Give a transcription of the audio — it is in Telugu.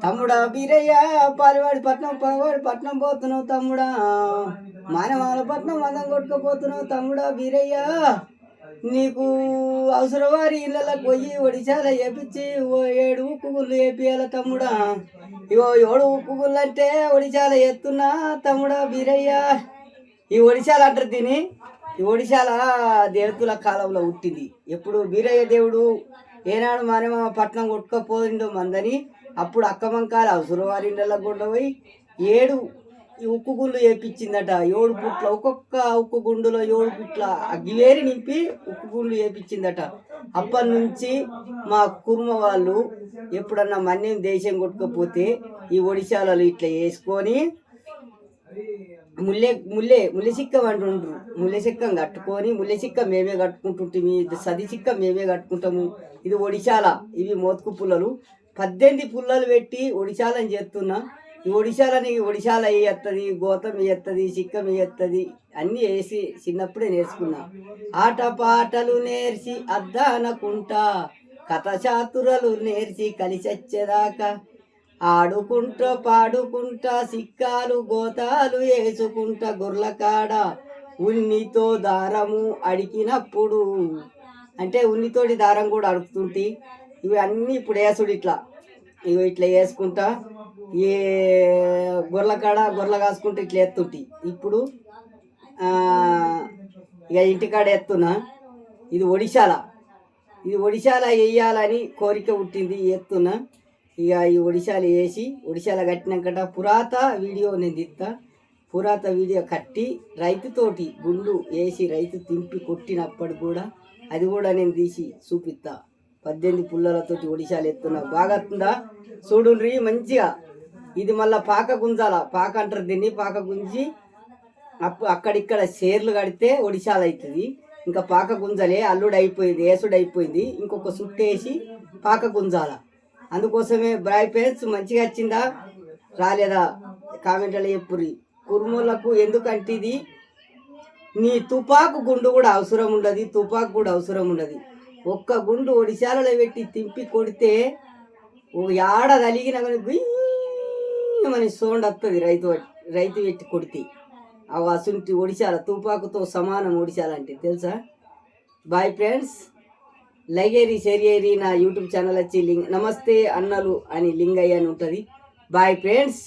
తమ్ముడా బీరయ్య పాలవాడి పట్నం పోతున్నావు తమ్ముడా, మానవాల పట్నం మందం కొట్టుకుపోతున్నావు తమ్ముడా బీరయ్య. నీకు అవసరం వారి ఇళ్ళకి పోయి ఒడిశాల వేపించి 7 ఉక్కు గుళ్ళు వేపియాల తమ్ముడా. ఇగో 7 ఉక్కు గుళ్ళు అంటే ఒడిశాల ఎత్తున్నా తమ్ముడా బీరయ్య. ఈ ఒడిశాల అంటారు దీని. ఈ ఒడిశాల దేవతల కాలంలో పుట్టింది. ఎప్పుడు బీరయ్య దేవుడు ఏనాడు మానేమ పట్నం కొట్టుకపోయిందో మందని అప్పుడు అక్కమంకాల అవసరం వారి ఇళ్ళకి కూడా పోయి 7 ఉక్కు గుండు వేపించిందట. 7 పుట్ల ఒక్కొక్క ఉక్కు గుండులో 7 పుట్ల అగ్గివేరి నింపి ఉక్కు గుండు వేపించిందట. అప్పటి నుంచి మా కుర్మ వాళ్ళు ఎప్పుడన్నా మన్యం దేశం కొట్టుకపోతే ఈ ఒడిశాలలో ఇట్లా వేసుకొని ముల్లె సిక్కం అంటుండ్రు. ముల్లె సిక్కం కట్టుకొని ముల్లె సిక్క మేమే కట్టుకుంటుంటాము, సది సిక్క మేమే కట్టుకుంటాము. ఇది ఒడిశాల. ఇవి మోతుకు పుల్లలు 18 పుల్లలు పెట్టి ఒడిశాలని చేస్తున్నా. ఈ ఒడిశాలని ఒడిశాల వేయత్తది, గోతం వేయత్తది, సిక్కం వేయత్తది అన్నీ వేసి చిన్నప్పుడే నేర్చుకున్నా. ఆట పాటలు నేర్చి అద్దానకుంటా, కథ చాతురలు నేర్చి కలిసొచ్చేదాకా, ఆడుకుంటా పాడుకుంటా సిక్కాలు గోతాలు వేసుకుంటా గొర్లకాడ ఉన్నితో దారము అడిగినప్పుడు. అంటే ఉన్నితోటి దారం కూడా అడుగుతుంటే ఇవి అన్నీ ఇప్పుడు వేసుడు ఇవి ఇట్లా వేసుకుంటా ఏ గొర్రెల కాసుకుంటూ ఇట్లా ఎత్తుంటి. ఇప్పుడు ఇక ఇంటికాడ ఎత్తున్నా. ఇది ఒడిశాల వేయాలని కోరిక పుట్టింది, ఎత్తున్నా. ఇక ఈ ఒడిశాల వేసి ఒడిశాల కట్టినాకట పురాత వీడియో నేను తీస్తా. పురాత వీడియో కట్టి రైతుతోటి గుండు వేసి రైతు తింపి కొట్టినప్పుడు కూడా అది కూడా నేను తీసి చూపిస్తా. 18 పుల్లలతోటి ఒడిశాలు ఎత్తున్నా. బాగా వస్తుందా చూడుండ్రి మంచిగా. ఇది మళ్ళీ పాక గుంజాల. పాక అంటారు దీన్ని. పాక గుంజి అక్కడిక్కడ షేర్లు కడితే ఒడిశాలు అవుతుంది. ఇంకా పాక గుంజలే, అల్లుడు అయిపోయింది, ఏసుడు అయిపోయింది. ఇంకొక సుట్టేసి పాక గుంజాల. అందుకోసమే బ్రాయ్ పేరెంట్స్ మంచిగా వచ్చిందా రాలేదా కామెంట్లో చెప్పుర్రి. కుర్మూలకు ఎందుకంటే ఇది నీ తుపాకు గుండు కూడా అవసరం ఉండదు, తుపాకు కూడా అవసరం ఉండదు. ఒక్క గుండు ఒడిశాలలో పెట్టి తింపి కొడితే ఏడ తలిగిన కానీ గుయ్యమని సౌండ్ వస్తుంది. రైతు పెట్టి కొడితే అవి అసుంటి ఒడిశాల తుపాకుతో సమానం ఒడిశాల అంటే తెలుసా. బాయ్ ఫ్రెండ్స్, లైక్ చేయరి, షేర్ చేయరి. నా యూట్యూబ్ ఛానల్ వచ్చి నమస్తే అన్నలు అని లింగయ్య అని ఉంటుంది. Bye friends.